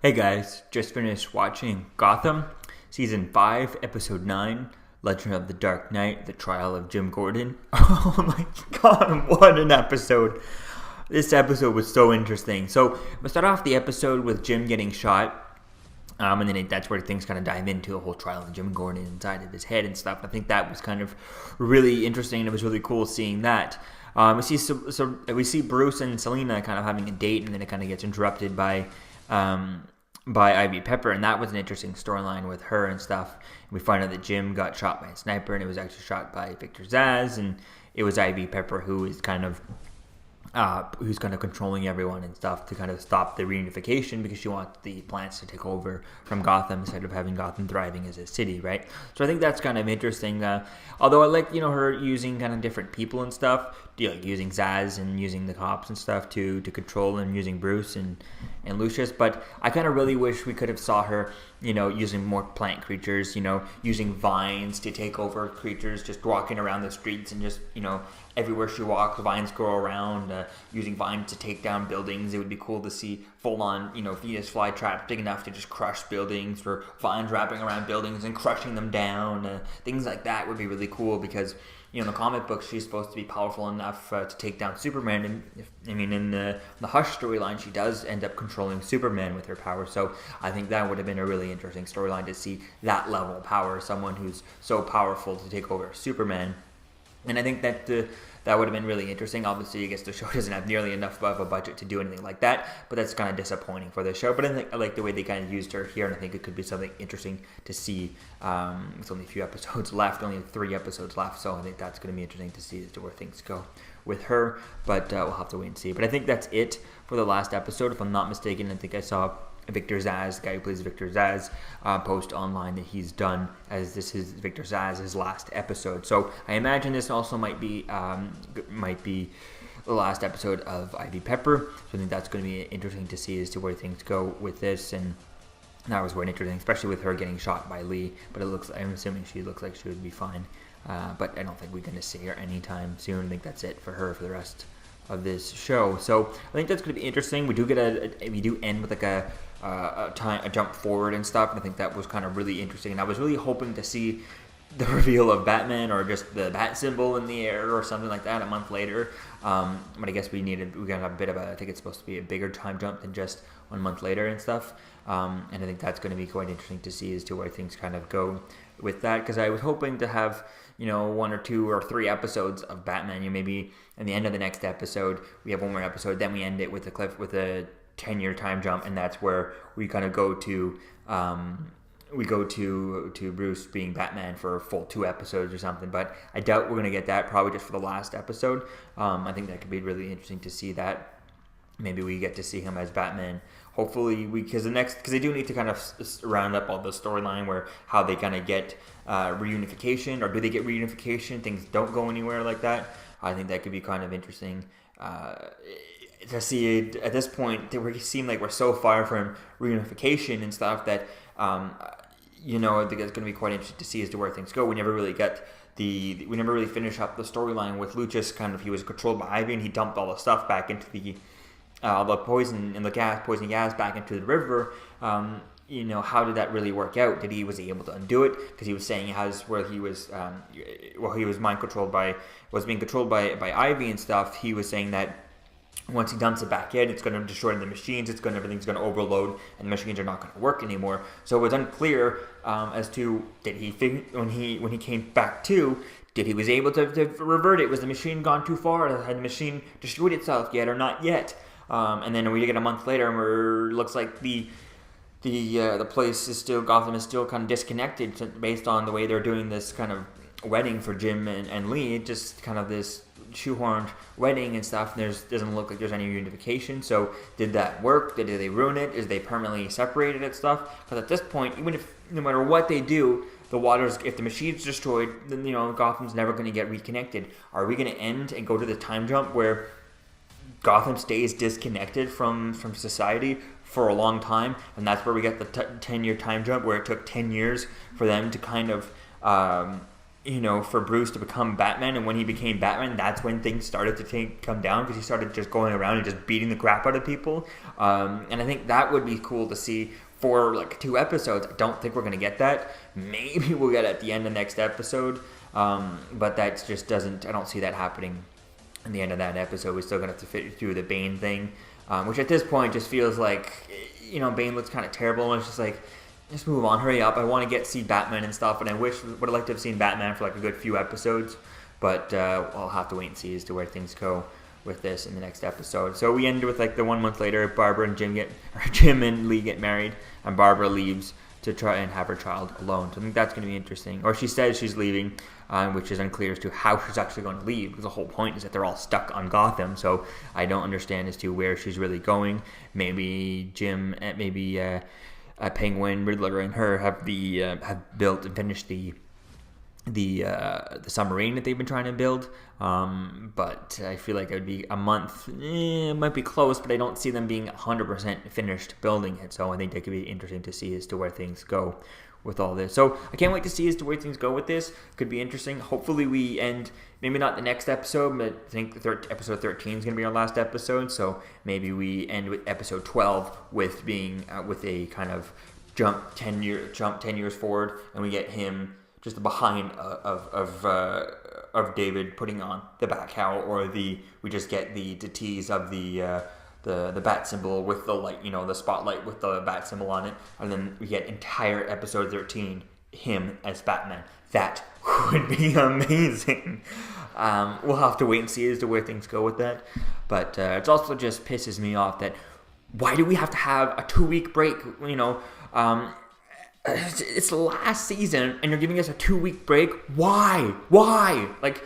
Hey guys, just finished watching Gotham, Season 5, Episode 9, Legend of the Dark Knight, The Trial of Jim Gordon. Oh my god, what an episode! This episode was so interesting. So, we start off the episode with Jim getting shot, and then that's where things kind of dive into the whole trial of Jim Gordon inside of his head and stuff. I think that was kind of really interesting, and it was really cool seeing that. We see Bruce and Selina kind of having a date, and then it kind of gets interrupted by Ivy Pepper, and that was an interesting storyline with her and stuff. We find out that Jim got shot by a sniper, and it was actually shot by Victor Zsasz, and it was Ivy Pepper who is who's kind of controlling everyone and stuff to kind of stop the reunification, because she wants the plants to take over from Gotham instead of having Gotham thriving as a city, right? So I think that's kind of interesting. Although I like, her using kind of different people and stuff, using Zsasz and using the cops and stuff to control them, using Bruce and Lucius. But I kind of really wish we could have saw her, using more plant creatures, using vines to take over creatures, just walking around the streets and just, everywhere she walks, vines grow around, using vines to take down buildings. It would be cool to see full-on, Venus flytraps big enough to just crush buildings, or vines wrapping around buildings and crushing them down. Things like that would be really cool, because in the comic books, she's supposed to be powerful enough to take down Superman. And in the Hush storyline, she does end up controlling Superman with her power. So I think that would have been a really interesting storyline to see that level of power, someone who's so powerful to take over Superman. And I think that that would have been really interesting. Obviously, I guess the show doesn't have nearly enough of a budget to do anything like that, but that's kind of disappointing for the show. But I think I like the way they kind of used her here, and I think it could be something interesting to see. It's only a few episodes left, only 3 episodes left, so I think that's going to be interesting to see as to where things go with her. But we'll have to wait and see. But I think that's it for the last episode. If I'm not mistaken, I think I saw Victor Zsasz, the guy who plays Victor Zsasz, post online that he's done, as this is Victor Zsasz's last episode. So I imagine this also might be the last episode of Ivy Pepper. So I think that's going to be interesting to see as to where things go with this. And that was very interesting, especially with her getting shot by Lee. But I'm assuming she looks like she would be fine. But I don't think we're going to see her anytime soon. I think that's it for her for the rest of this show. So I think that's going to be interesting. We do end with like a jump forward and stuff, and I think that was kind of really interesting. And I was really hoping to see the reveal of Batman, or just the bat symbol in the air or something like that a month later. But I guess we're gonna have a bit of I think it's supposed to be a bigger time jump than just 1 month later and stuff. And I think that's going to be quite interesting to see as to where things kind of go with that, because I was hoping to have 1 or 2 or 3 episodes of Batman. Maybe in the end of the next episode we have one more episode, then we end it with a 10-year time jump, and that's where we kind of go to Bruce being Batman for a full 2 episodes or something. But I doubt we're going to get that, probably just for the last episode. I think that could be really interesting to see that. Maybe we get to see him as Batman. Hopefully, because they do need to kind of round up all the storyline where how they kind of get reunification, or do they get reunification? Things don't go anywhere like that. I think that could be kind of interesting to see. At this point, we seem like we're so far from reunification and stuff that I think it's going to be quite interesting to see as to where things go. We never really finish up the storyline with Lucius. Kind of, he was controlled by Ivy, and he dumped all the stuff back into the poison gas back into the river. How did that really work out? Was he able to undo it? Because he was saying he was being controlled by Ivy and stuff. He was saying that once he dumps it back in, it's going to destroy the machines. Everything's going to overload, and the machines are not going to work anymore. So it was unclear as to when he came back to, did he was able to revert it? Was the machine gone too far? Had the machine destroyed itself yet, or not yet? And then we get a month later, and it looks like the place is still, Gotham is still kind of disconnected based on the way they're doing this kind of wedding for Jim and Lee. Just kind of this shoehorned wedding and stuff. Doesn't look like there's any unification. So did that work? Did they ruin it? Is they permanently separated and stuff? Because at this point, even if no matter what they do, if the machine's destroyed, then Gotham's never going to get reconnected. Are we going to end and go to the time jump where Gotham stays disconnected from society for a long time, and that's where we get the 10-year time jump, where it took 10 years for them to kind of for Bruce to become Batman, and when he became Batman, that's when things started to come down, because he started just going around and just beating the crap out of people. And I think that would be cool to see for like 2 episodes. I don't think we're going to get that. Maybe we'll get it at the end of next episode, but that just doesn't, I don't see that happening in the end of that episode. We're still going to have to fit through the Bane thing, which at this point just feels like, Bane looks kind of terrible, and it's just like, just move on, hurry up. I want to see Batman and stuff, and I would have liked to have seen Batman for like a good few episodes, but I'll have to wait and see as to where things go with this in the next episode. So we end with like the 1 month later, Jim and Lee get married, and Barbara leaves to try and have her child alone. So I think that's going to be interesting. Or she says she's leaving, which is unclear as to how she's actually going to leave, because the whole point is that they're all stuck on Gotham. So I don't understand as to where she's really going. Maybe Jim, Penguin, Riddler, and her have built and finished the submarine that they've been trying to build, but I feel like it would be a month. It might be close, but I don't see them being 100% finished building it. So I think that could be interesting to see as to where things go with all this. So I can't wait to see as to where things go with this. Could be interesting. Hopefully we end, maybe not the next episode, but I think episode 13 is going to be our last episode. So maybe we end with episode 12 with being with a kind of jump 10 years forward, and we get him just behind of David putting on the bat cowl, or we just get the tease of the bat symbol with the light, the spotlight with the bat symbol on it, and then we get entire episode 13 him as Batman. That would be amazing. We'll have to wait and see as to where things go with that, but it also just pisses me off that why do we have to have a 2-week break? It's the last season, and you're giving us a 2-week break. Why? Like,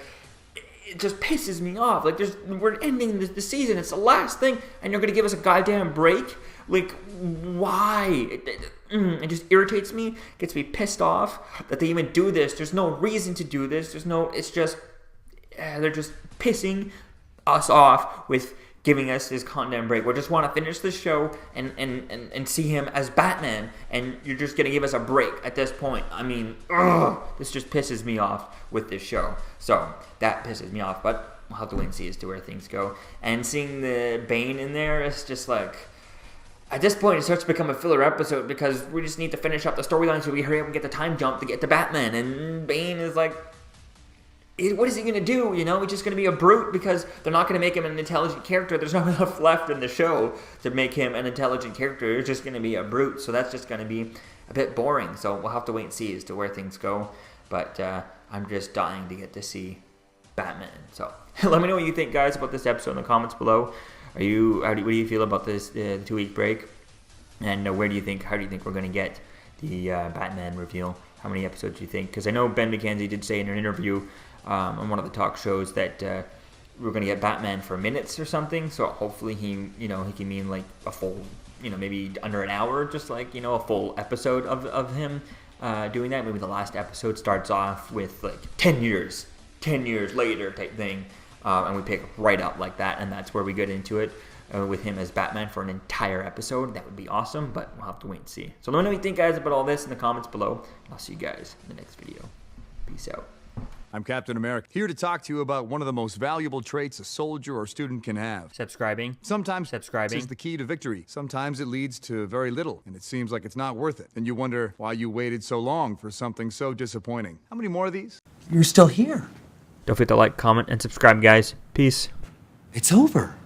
it just pisses me off. Like, we're ending the season. It's the last thing, and you're gonna give us a goddamn break. Like, why? It just irritates me. Gets me pissed off that they even do this. There's no reason to do this. It's just they're just pissing us off with giving us this goddamn break. We just want to finish the show and see him as Batman, and you're just going to give us a break at this point. I mean, this just pisses me off with this show. So that pisses me off, but we'll have to wait and see as to where things go. And seeing the Bane in there is just like, at this point it starts to become a filler episode, because we just need to finish up the storyline so we hurry up and get the time jump to get to Batman. And Bane is like, what is he going to do? He's just going to be a brute, because they're not going to make him an intelligent character. There's not enough left in the show to make him an intelligent character. He's just going to be a brute. So that's just going to be a bit boring. So we'll have to wait and see as to where things go. But I'm just dying to get to see Batman. So let me know what you think, guys, about this episode in the comments below. What do you feel about this 2-week break? And how do you think we're going to get the Batman reveal? How many episodes do you think? Because I know Ben McKenzie did say in an interview on one of the talk shows that we're going to get Batman for minutes or something. So hopefully he can mean like a full, maybe under an hour, just like, a full episode of him doing that. Maybe the last episode starts off with like 10 years later type thing, and we pick right up like that, and that's where we get into it with him as Batman for an entire episode. That would be awesome, but we'll have to wait and see. So let me know what you think, guys, about all this in the comments below. I'll see you guys in the next video. Peace out. I'm Captain America, here to talk to you about one of the most valuable traits a soldier or student can have. Subscribing. Sometimes subscribing is the key to victory. Sometimes it leads to very little, and it seems like it's not worth it. And you wonder why you waited so long for something so disappointing. How many more of these? You're still here. Don't forget to like, comment, and subscribe, guys. Peace. It's over.